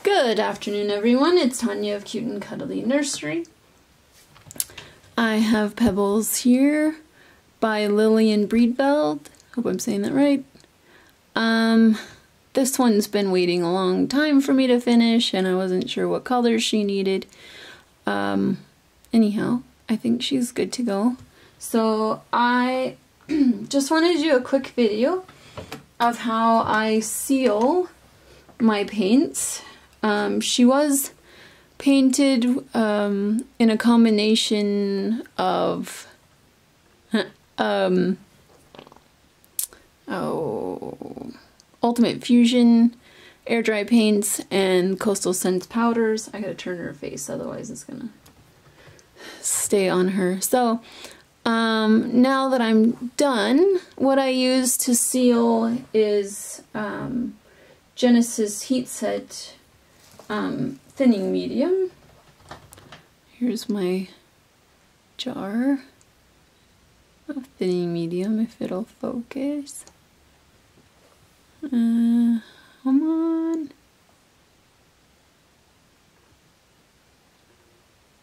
Good afternoon, everyone. It's Tanya of Cute and Cuddly Nursery. I have Pebbles here by Lillian Breedveld. Hope I'm saying that right. This one's been waiting a long time for me to finish, and I wasn't sure what colors she needed. Anyhow, I think she's good to go. So I just wanted to do a quick video of how I seal my paints. She was painted in a combination of Ultimate Fusion air dry paints and Coastal Scents powders. I gotta turn her face, otherwise it's gonna stay on her. So now that I'm done, what I use to seal is Genesis Heat Set thinning medium. Here's my jar of thinning medium, if it'll focus. Come on.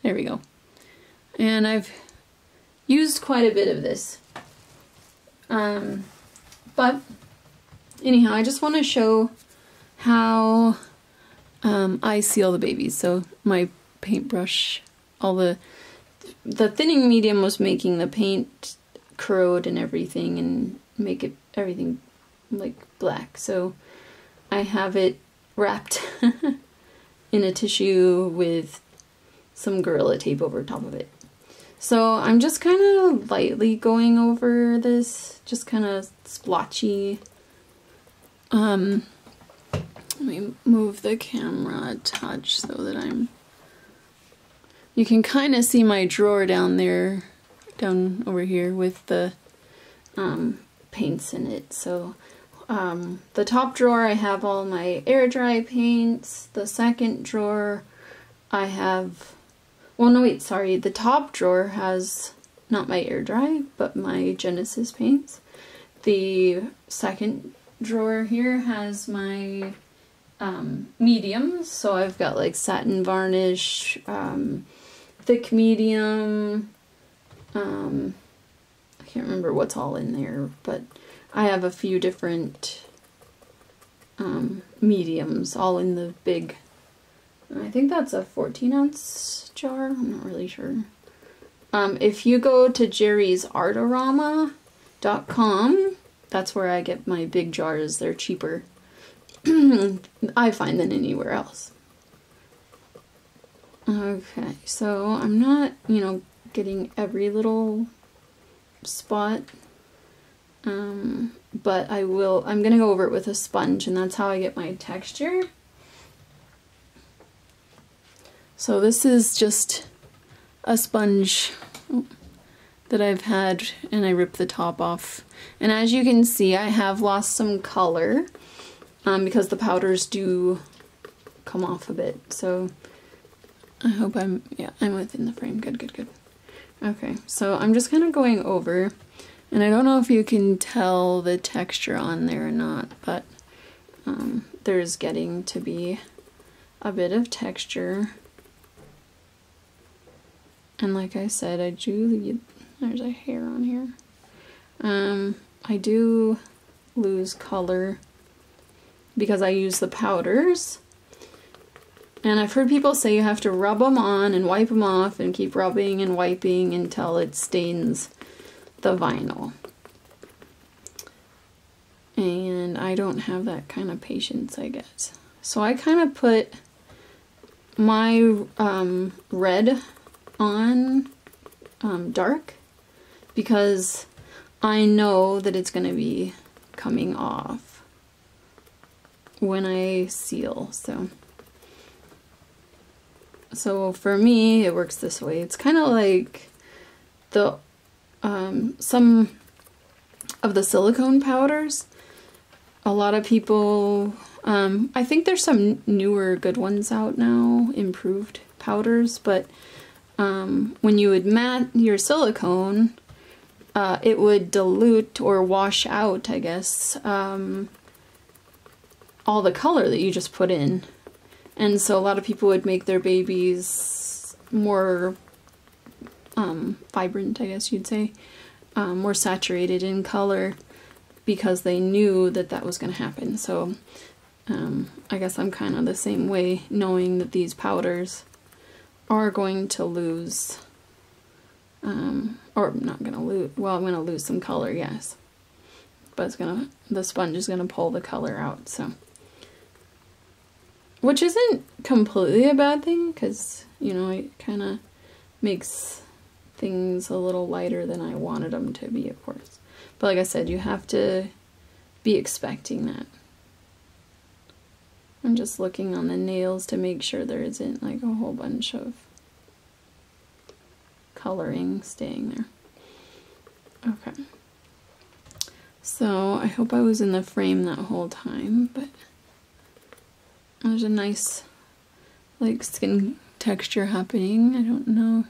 There we go. And I've used quite a bit of this. But anyhow, I just want to show how I seal the babies. So my paintbrush, all the thinning medium was making the paint corrode and everything and make it everything like black. So I have it wrapped in a tissue with some Gorilla Tape over top of it. So I'm just kind of lightly going over this, just kind of splotchy. Let me move the camera a touch so that you can kind of see my drawer down there, down over here with the paints in it. So the top drawer I have all my air dry paints. The second drawer I have, well no wait, sorry, the top drawer has not my air dry but my Genesis paints. The second drawer here has my mediums, so I've got like satin varnish, thick medium, I can't remember what's all in there, but I have a few different mediums all in the big, I think that's a 14-ounce jar, I'm not really sure. If you go to jerrysartorama.com, that's where I get my big jars. They're cheaper, I find, than anywhere else. Okay, so I'm not, getting every little spot, but I'm gonna go over it with a sponge, and that's how I get my texture. So this is just a sponge that I've had, and I ripped the top off. And as you can see, I have lost some color because the powders do come off a bit. So I hope I'm within the frame. Good, good, good. Okay, so I'm just kind of going over, and I don't know if you can tell the texture on there or not, but there's getting to be a bit of texture. And like I said, there's a hair on here. I do lose color because I use the powders. And I've heard people say you have to rub them on and wipe them off and keep rubbing and wiping until it stains the vinyl. And I don't have that kind of patience, I guess. So I kind of put my red on dark because I know that it's going to be coming off when I seal. So for me, it works this way. It's kind of like the some of the silicone powders. A lot of people, I think there's some newer good ones out now, improved powders, but when you would mat your silicone, it would dilute or wash out, I guess, all the color that you just put in. And so a lot of people would make their babies more vibrant, I guess you'd say, more saturated in color, because they knew that that was going to happen. So I guess I'm kind of the same way, knowing that these powders are going to lose, or not going to lose, well, I'm going to lose some color, yes. But it's gonna, the sponge is going to pull the color out, so. Which isn't completely a bad thing, because, you know, it kind of makes things a little lighter than I wanted them to be, of course. But like I said, you have to be expecting that. I'm just looking on the nails to make sure there isn't like a whole bunch of coloring staying there. Okay. So I hope I was in the frame that whole time, but there's a nice like skin texture happening. I don't know.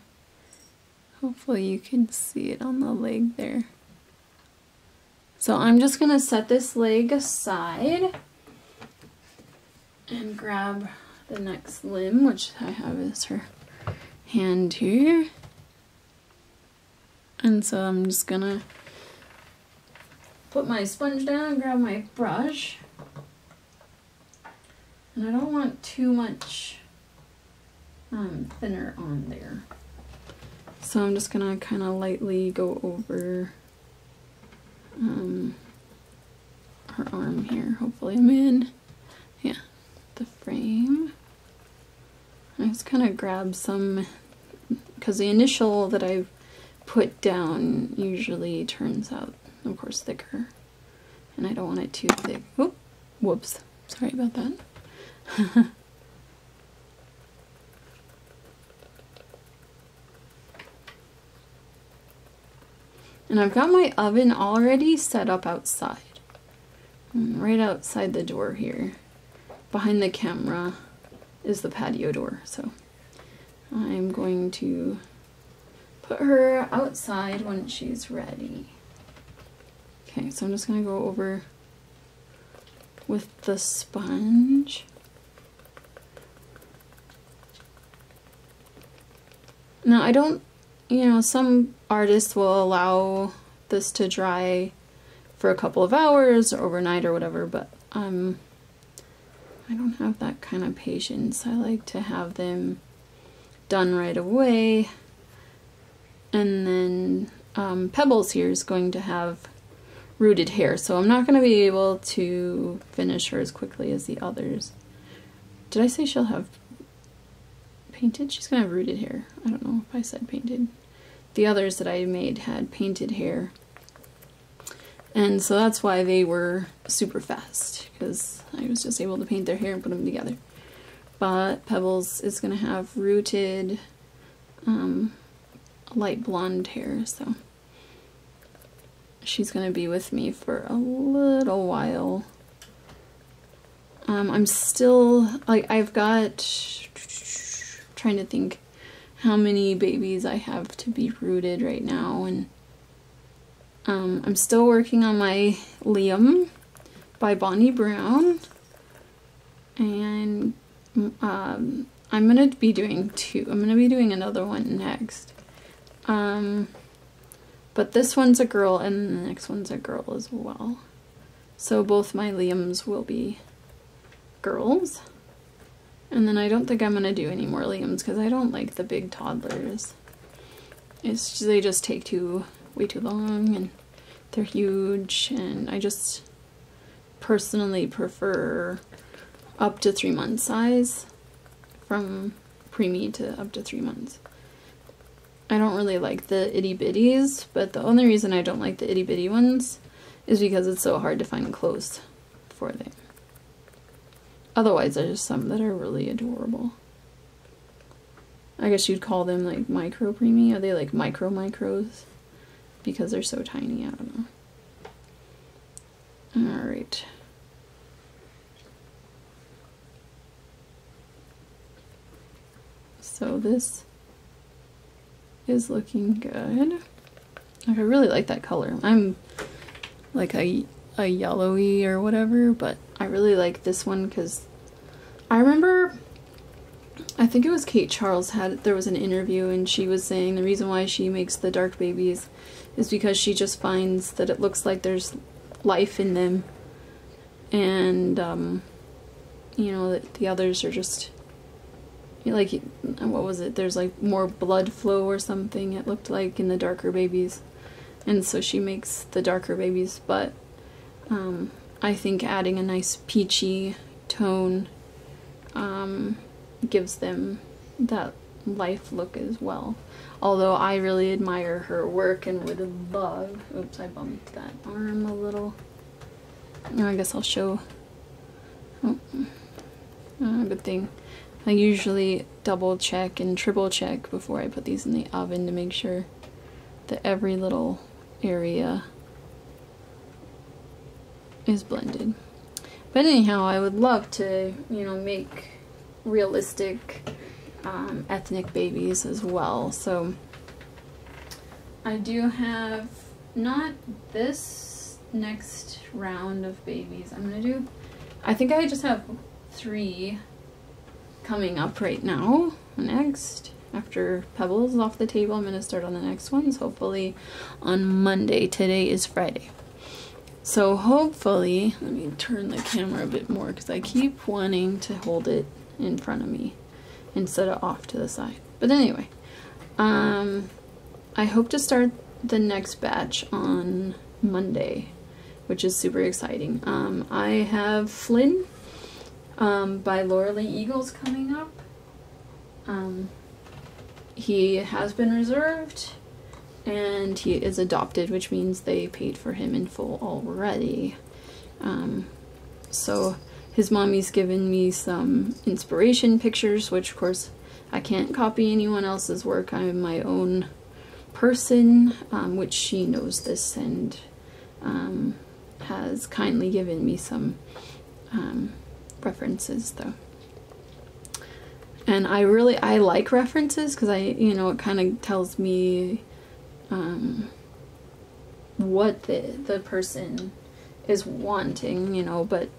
Hopefully you can see it on the leg there. So I'm just gonna set this leg aside and grab the next limb, which I have is her hand here. And so I'm just gonna put my sponge down, grab my brush. And I don't want too much thinner on there. So I'm just gonna kind of lightly go over her arm here. Hopefully I'm in, yeah, the frame. I just kind of grab some, because the initial that I've put down usually turns out, of course, thicker. And I don't want it too thick. Oh, whoops, sorry about that. And I've got my oven already set up outside. Right outside the door here. Behind the camera is the patio door, so I'm going to put her outside when she's ready. Okay, so I'm just gonna go over with the sponge. Now I don't, you know, some artists will allow this to dry for a couple of hours or overnight or whatever, but I don't have that kind of patience. I like to have them done right away. And then Pebbles here is going to have rooted hair, so I'm not going to be able to finish her as quickly as the others. Did I say she'll have painted? She's going to have rooted hair. I don't know if I said painted. The others that I made had painted hair. And so that's why they were super fast, because I was just able to paint their hair and put them together. But Pebbles is going to have rooted light blonde hair, so she's going to be with me for a little while. I'm still, like, I've got, trying to think how many babies I have to be rooted right now, and I'm still working on my Liam by Bonnie Brown, and I'm gonna be doing two. I'm gonna be doing another one next. But this one's a girl and the next one's a girl as well. So both my Liams will be girls. And then I don't think I'm gonna do any more Liams because I don't like the big toddlers. It's just, they just take way too long and they're huge, and I just personally prefer up to 3 month size, from preemie to up to 3 months. I don't really like the itty bitties, but the only reason I don't like the itty bitty ones is because it's so hard to find clothes for them. Otherwise, there's some that are really adorable. I guess you'd call them like micro preemie. Are they like micros? Because they're so tiny, I don't know. Alright. So this is looking good. Like, I really like that color. I'm like a yellowy or whatever, but I really like this one because I remember I think it was Kate Charles there was an interview, and she was saying the reason why she makes the dark babies is because she just finds that it looks like there's life in them, and you know, that the others are just like, what was it, there's like more blood flow or something, it looked like, in the darker babies, and so she makes the darker babies. But I think adding a nice peachy tone gives them that life look as well. Although I really admire her work and would love, oops, I bumped that arm a little. Oh, I guess I'll show, oh, good thing. I usually double check and triple check before I put these in the oven to make sure that every little area is blended. But anyhow, I would love to, you know, make realistic ethnic babies as well. So I do have not this next round of babies. I'm gonna do, I think I just have 3 coming up right now. Next, after Pebbles is off the table, I'm gonna start on the next ones, hopefully on Monday. Today is Friday. So hopefully, let me turn the camera a bit more because I keep wanting to hold it in front of me instead of off to the side. But anyway, I hope to start the next batch on Monday, which is super exciting. I have Flynn by Laura Lee Eagles coming up. He has been reserved, and he is adopted, which means they paid for him in full already. So his mommy's given me some inspiration pictures, which of course I can't copy anyone else's work. I'm my own person, which she knows this, and has kindly given me some references though. And I like references because you know, it kind of tells me what the person is wanting, you know, but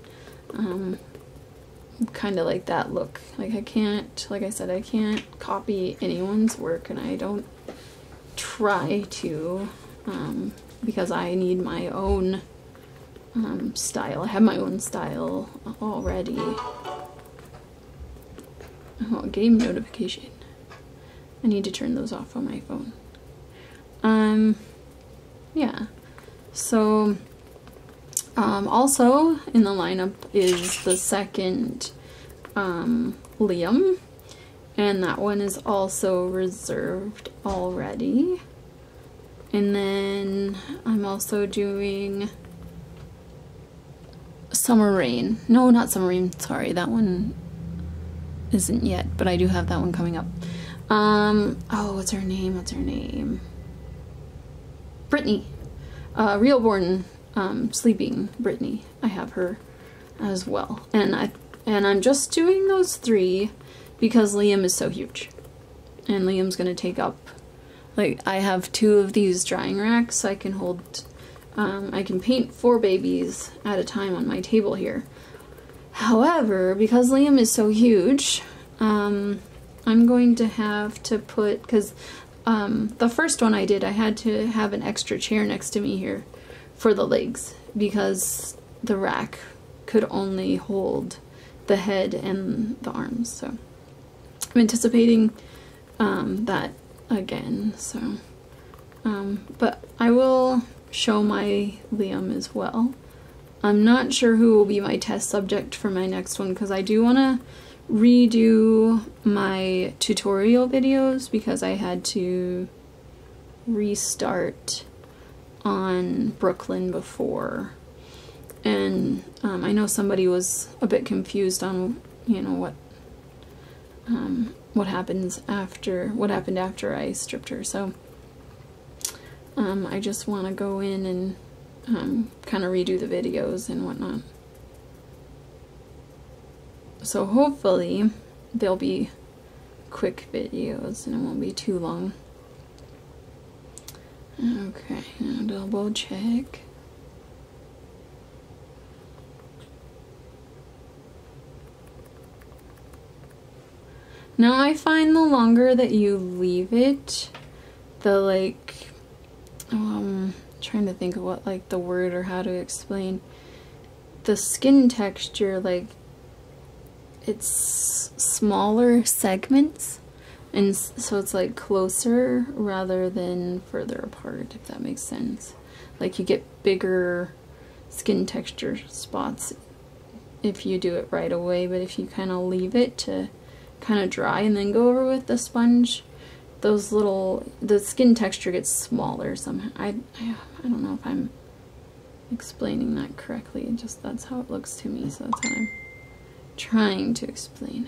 kind of like that look. Like I can't, like I said, I can't copy anyone's work, and I don't try to, because I need my own style. I have my own style already. Oh, game notification. I need to turn those off on my phone. Yeah. So, also in the lineup is the second Liam, and that one is also reserved already. And then I'm also doing Summer Rain. No, not Summer Rain, sorry, that one isn't yet, but I do have that one coming up. Oh, what's her name? Brittany. Realborn Sleeping Brittany. I have her as well. And I'm just doing those 3 because Liam is so huge. And Liam's gonna take up, like, I have 2 of these drying racks, so I can hold, I can paint 4 babies at a time on my table here. However, because Liam is so huge, I'm going to have to put, because the first one I did, I had to have an extra chair next to me here for the legs, because the rack could only hold the head and the arms. So I'm anticipating that again. So, but I will show my Liam as well. I'm not sure who will be my test subject for my next one, because I do want to redo my tutorial videos because I had to restart on Brooklyn before, and I know somebody was a bit confused on, you know, what happened after I stripped her. So I just want to go in and kind of redo the videos and whatnot. So hopefully they'll be quick videos and it won't be too long. Okay, now double check. Now I find the longer that you leave it, the like, trying to think of what like the word or how to explain, the skin texture, like it's smaller segments, and so it's like closer rather than further apart, if that makes sense. Like you get bigger skin texture spots if you do it right away, but if you kind of leave it to kind of dry and then go over with the sponge, the skin texture gets smaller somehow. I don't know if I'm explaining that correctly, just that's how it looks to me, so that's how I'm trying to explain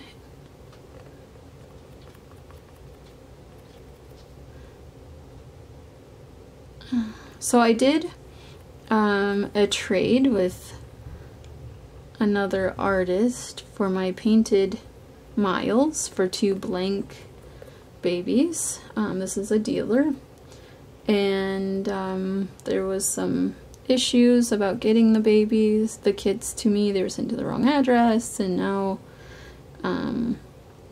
it. So I did a trade with another artist for my painted Miles for 2 blank babies. This is a dealer, and there was some issues about getting the kids to me. They were sent to the wrong address, and now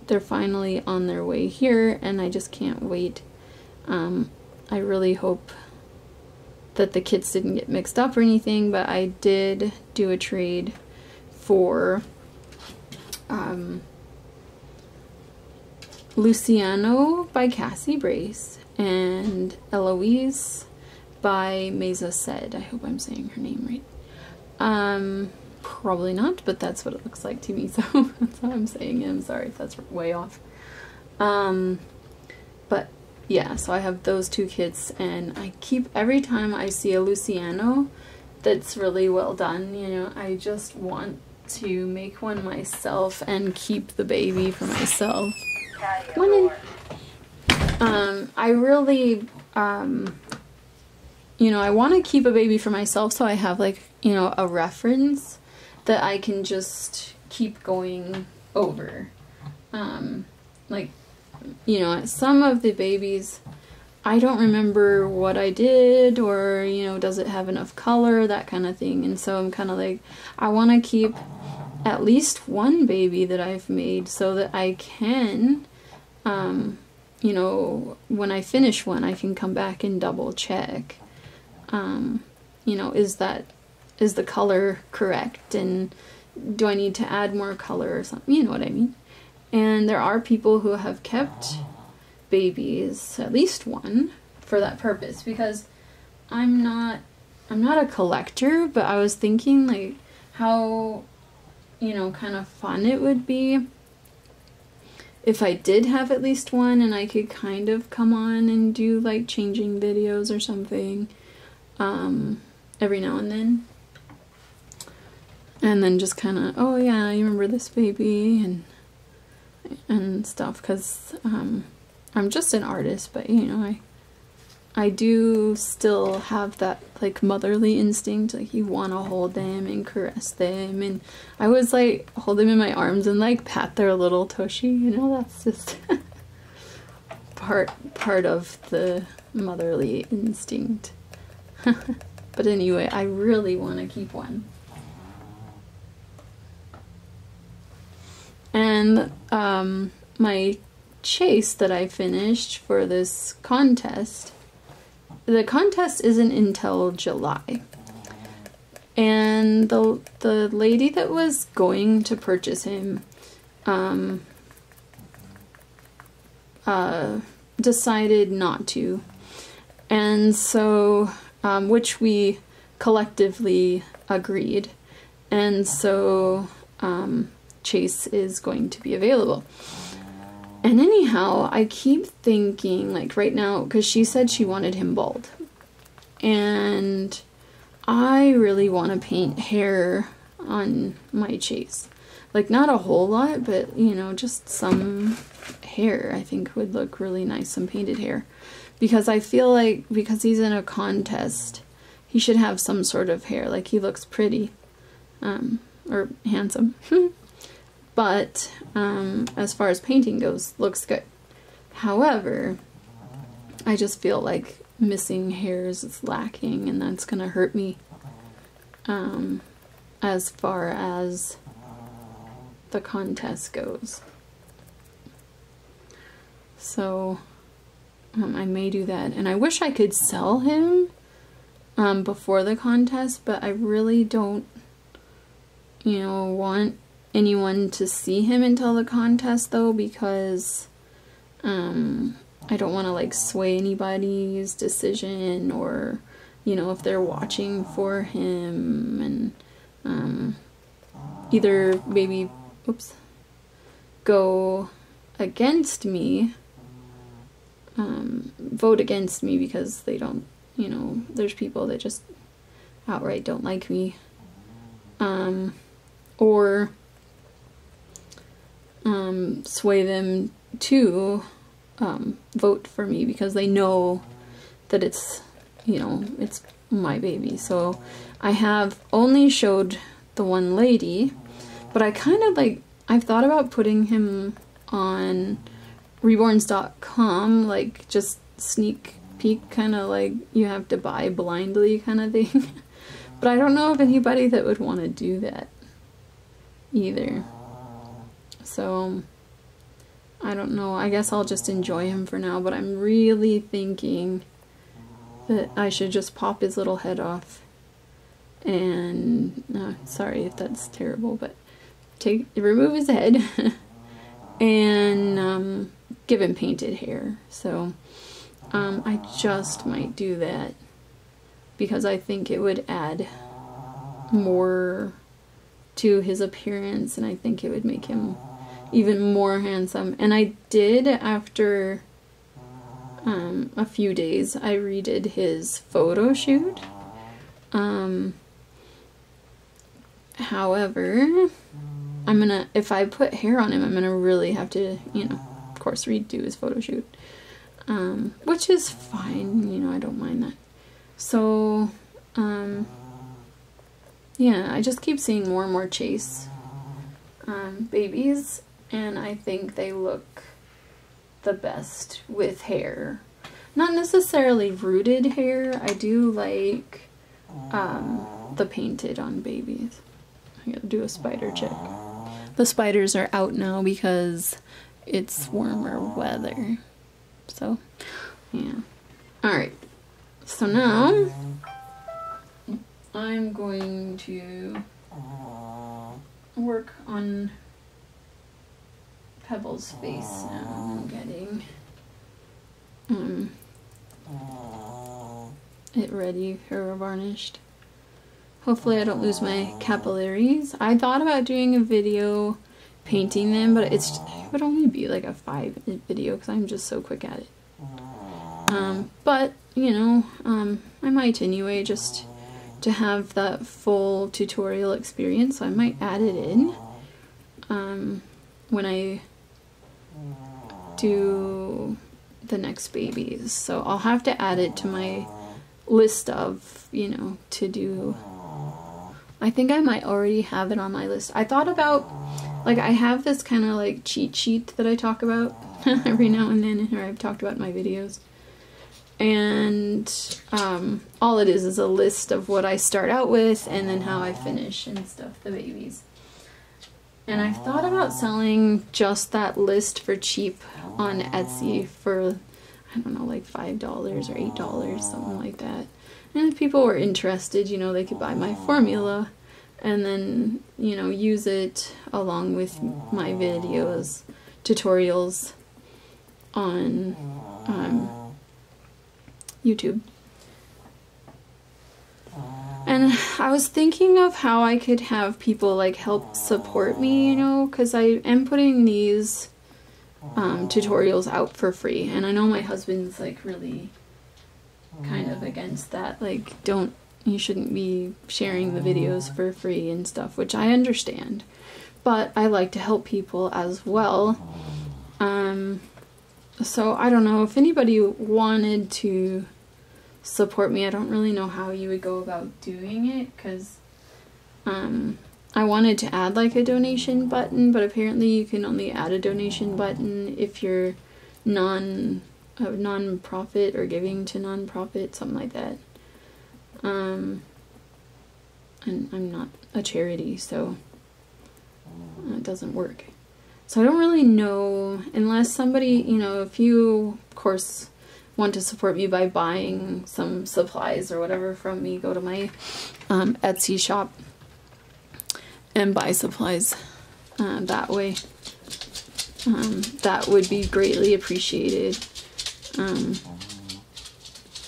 they're finally on their way here, and I just can't wait. I really hope that the kids didn't get mixed up or anything, but I did do a trade for Luciano by Cassie Brace and Eloise by Mesa Said. I hope I'm saying her name right. Probably not, but that's what it looks like to me, so that's how I'm saying it. I'm sorry if that's way off. But yeah, so I have those 2 kits, and every time I see a Luciano that's really well done, you know, I just want to make one myself and keep the baby for myself. I really, you know, I want to keep a baby for myself so I have, like, you know, a reference that I can just keep going over. Like, you know, some of the babies, I don't remember what I did, or, you know, does it have enough color, that kind of thing. And so I'm kind of like, I want to keep at least one baby that I've made so that I can, you know, when I finish one, I can come back and double check, you know, is the color correct, and do I need to add more color or something, you know what I mean? And there are people who have kept babies, at least one, for that purpose, because I'm not a collector, but I was thinking, like, how, you know, kind of fun it would be if I did have at least one, and I could kind of come on and do, like, changing videos or something, every now and then just kind of, oh yeah, you remember this baby, and stuff, because I'm just an artist, but, you know, I do still have that, like, motherly instinct, like, you want to hold them and caress them, and I was, like, hold them in my arms and, like, pat their little tushy, you know, that's just part of the motherly instinct. But anyway, I really want to keep one. And my chase that I finished for this contest, the contest isn't until July. And the lady that was going to purchase him decided not to. And so, which we collectively agreed. And so, Chase is going to be available. And anyhow, I keep thinking, like, right now, because she said she wanted him bald. And I really want to paint hair on my Chase. Like, not a whole lot, but, you know, just some hair I think would look really nice, some painted hair. Because I feel like, because he's in a contest, he should have some sort of hair. Like, he looks pretty, or handsome. But, as far as painting goes, looks good. However, I just feel like missing hairs is lacking, and that's gonna hurt me, as far as the contest goes. So I may do that. And I wish I could sell him before the contest, but I really don't, you know, want anyone to see him until the contest though, because I don't want to like sway anybody's decision, or, you know, if they're watching for him and either maybe, oops, go against me, vote against me because they don't, you know, there's people that just outright don't like me, or sway them to vote for me because they know that it's, you know, it's my baby. So I have only showed the one lady, but I kind of like, I've thought about putting him on reborns.com, like just sneak peek, kind of like you have to buy blindly kind of thing. But I don't know of anybody that would want to do that either. So I don't know. I guess I'll just enjoy him for now, but I'm really thinking that I should just pop his little head off and sorry if that's terrible, but remove his head and give him painted hair. So I just might do that because I think it would add more to his appearance, and I think it would make him even more handsome. And I did, after a few days, I redid his photo shoot. However, I'm gonna, if I put hair on him, I'm gonna really have to, you know, of course, redo his photo shoot, which is fine, you know, I don't mind that. So, yeah, I just keep seeing more and more Chase babies, and I think they look the best with hair. Not necessarily rooted hair. I do like the painted on babies. I gotta do a spider check. The spiders are out now because it's warmer weather. So, yeah. Alright. So now I'm going to work on Pebbles' face now. I'm getting it ready for varnished. Hopefully I don't lose my capillaries. I thought about doing a video painting them, but it would only be like a 5-minute video because I'm just so quick at it. But, you know, I might anyway, just to have that full tutorial experience, so I might add it in when I do the next babies. So I'll have to add it to my list of, you know, to do. I think I might already have it on my list. I thought about, like, I have this kind of like cheat sheet that I talk about every now and then, or I've talked about in my videos. And all it is a list of what I start out with and then how I finish and stuff, the babies. And I've thought about selling just that list for cheap on Etsy for, I don't know, like $5 or $8, something like that. And if people were interested, you know, they could buy my formula and then, you know, use it along with my videos, tutorials on YouTube. And I was thinking of how I could have people like help support me, you know, because I am putting these tutorials out for free, and I know my husband's like really kind of against that, like, you shouldn't be sharing the videos for free and stuff, which I understand, but I like to help people as well. So I don't know if anybody wanted to support me. I don't really know how you would go about doing it, because I wanted to add like a donation button, but apparently you can only add a donation button if you're non-profit or giving to non-profit, something like that. And I'm not a charity, so it doesn't work. So I don't really know, unless somebody, you know, if you, of course, want to support me by buying some supplies or whatever from me, go to my Etsy shop and buy supplies that way. That would be greatly appreciated. And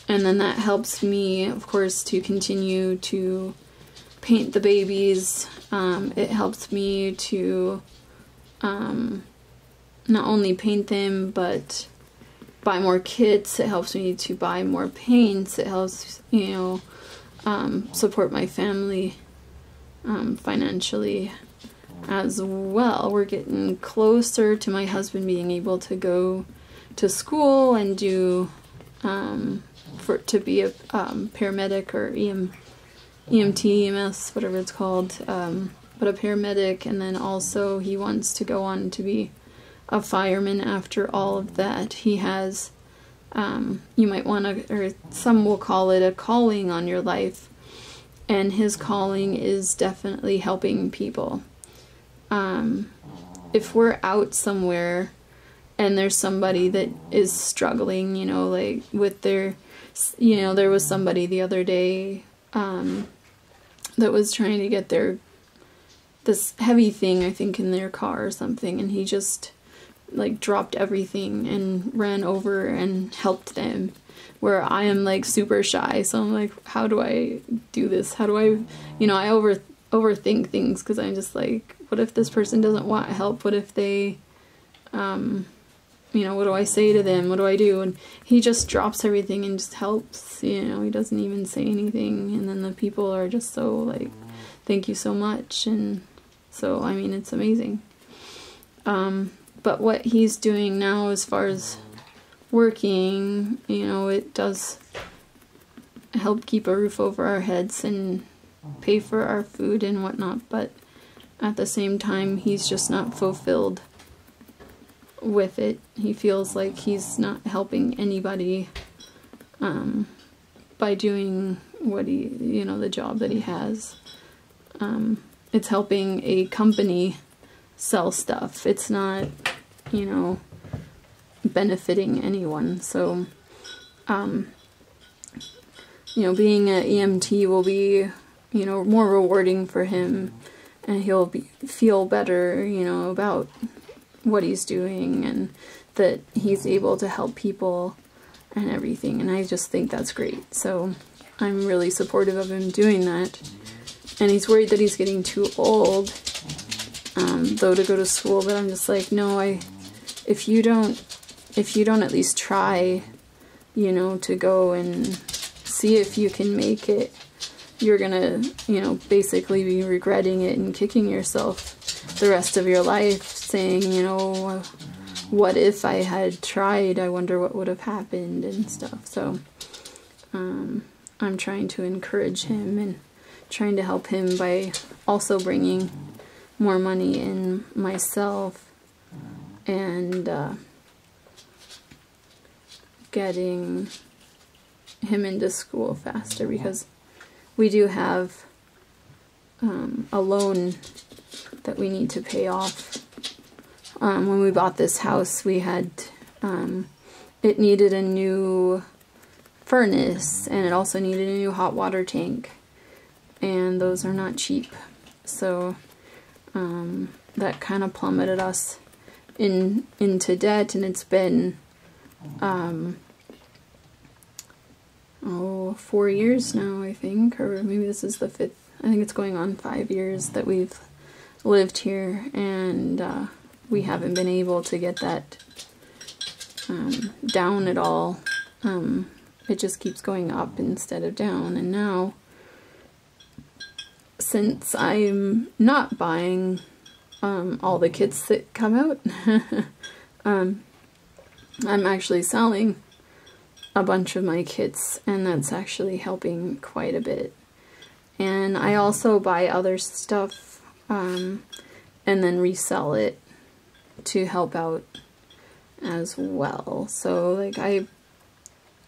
then that helps me, of course, to continue to paint the babies. It helps me to not only paint them, but buy more kits. It helps me to buy more paints. It helps, you know, support my family financially as well. We're getting closer to my husband being able to go to school and do to be a paramedic or EMT, EMS, whatever it's called, but a paramedic, and then also he wants to go on to be a fireman after all of that. He has, you might want to, or some will call it a calling on your life, and his calling is definitely helping people. If we're out somewhere and there's somebody that is struggling, you know, like with their, you know, there was somebody the other day that was trying to get this heavy thing, I think, in their car or something, and he just like dropped everything and ran over and helped them, where I am like super shy. So I'm like, how do I do this? How do I, you know, I overthink things, because I'm just like, what if this person doesn't want help? What if they, you know, what do I say to them? What do I do? And he just drops everything and just helps, you know, he doesn't even say anything. And then the people are just so like, thank you so much. And so, I mean, it's amazing. But what he's doing now as far as working, you know, it does help keep a roof over our heads and pay for our food and whatnot. But at the same time, he's just not fulfilled with it. He feels like he's not helping anybody by doing what he, you know, the job that he has. It's helping a company sell stuff. It's not, you know, benefiting anyone. So, you know, being an EMT will be, you know, more rewarding for him, and he'll feel better, you know, about what he's doing, and that he's able to help people and everything, and I just think that's great. So I'm really supportive of him doing that. And he's worried that he's getting too old, though, to go to school, but I'm just like, no, if you don't at least try, you know, to go and see if you can make it, you're gonna, you know, basically be regretting it and kicking yourself the rest of your life, saying, you know, what if I had tried? I wonder what would have happened and stuff. So I'm trying to encourage him and trying to help him by also bringing more money in myself, and getting him into school faster, because we do have a loan that we need to pay off. When we bought this house, we had, it needed a new furnace, and it also needed a new hot water tank, and those are not cheap. So that kind of plummeted us into debt, and it's been 4 years now, I think, or maybe this is the 5th. I think it's going on 5 years that we've lived here, and we haven't been able to get that down at all. It just keeps going up instead of down, and now, since I'm not buying all the kits that come out, I'm actually selling a bunch of my kits, and that's actually helping quite a bit. And I also buy other stuff and then resell it to help out as well. So like I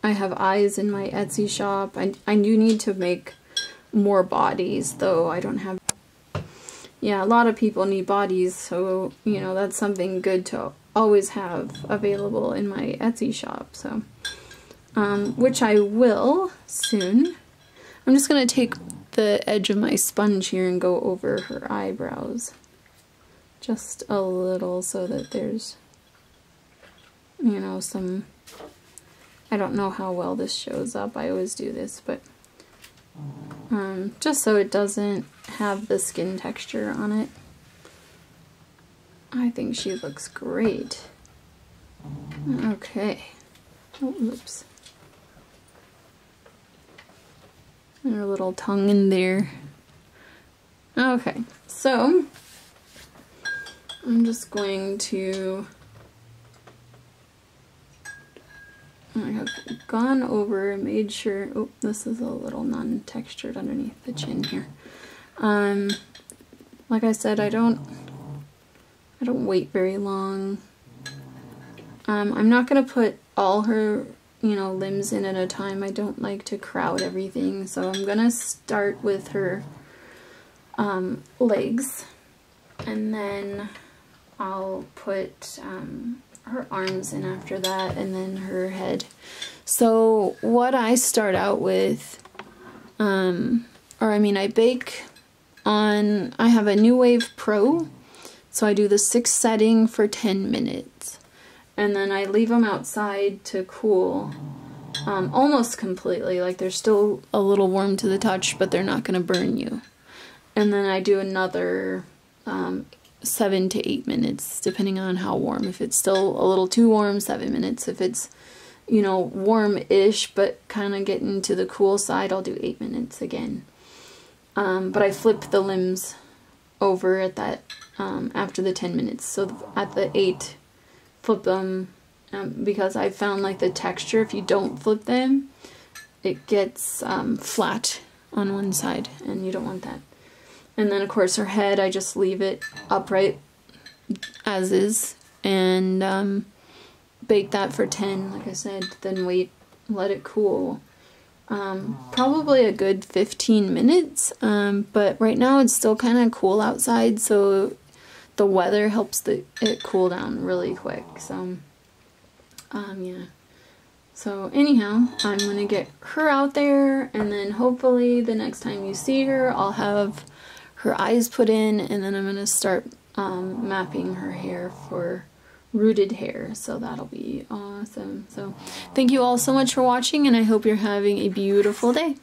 have eyes in my Etsy shop. I do need to make more bodies, though. I don't have, yeah, a lot of people need bodies, so, you know, that's something good to always have available in my Etsy shop, so, which I will soon. I'm just going to take the edge of my sponge here and go over her eyebrows. Just a little so that there's, you know, some, I don't know how well this shows up, I always do this, but just so it doesn't have the skin texture on it. I think she looks great. Okay. Oh, oops. And her little tongue in there. Okay, so I'm just going to, I have gone over and made sure, oh, this is a little non-textured underneath the chin here. Like I said, I don't wait very long. I'm not gonna put all her, you know, limbs in at a time. I don't like to crowd everything, so I'm gonna start with her legs, and then I'll put her arms in after that, and then her head. So what I start out with, I bake on, I have a New Wave Pro, so I do the 6 setting for 10 minutes. And then I leave them outside to cool almost completely. Like, they're still a little warm to the touch, but they're not going to burn you. And then I do another 7 to 8 minutes, depending on how warm. If it's still a little too warm, 7 minutes. If it's, you know, warm-ish, but kind of getting to the cool side, I'll do 8 minutes again. But I flip the limbs over at that, after the 10 minutes. So at the 8, flip them, because I found like the texture, if you don't flip them, it gets flat on one side, and you don't want that. And then of course her head, I just leave it upright as is, and bake that for 10, like I said, then wait, let it cool. Probably a good 15 minutes, but right now it's still kind of cool outside, so the weather helps it cool down really quick. So, yeah. So anyhow, I'm gonna get her out there, and then hopefully the next time you see her, I'll have her eyes put in, and then I'm gonna start mapping her hair for rooted hair, so that'll be awesome. So thank you all so much for watching, and I hope you're having a beautiful day.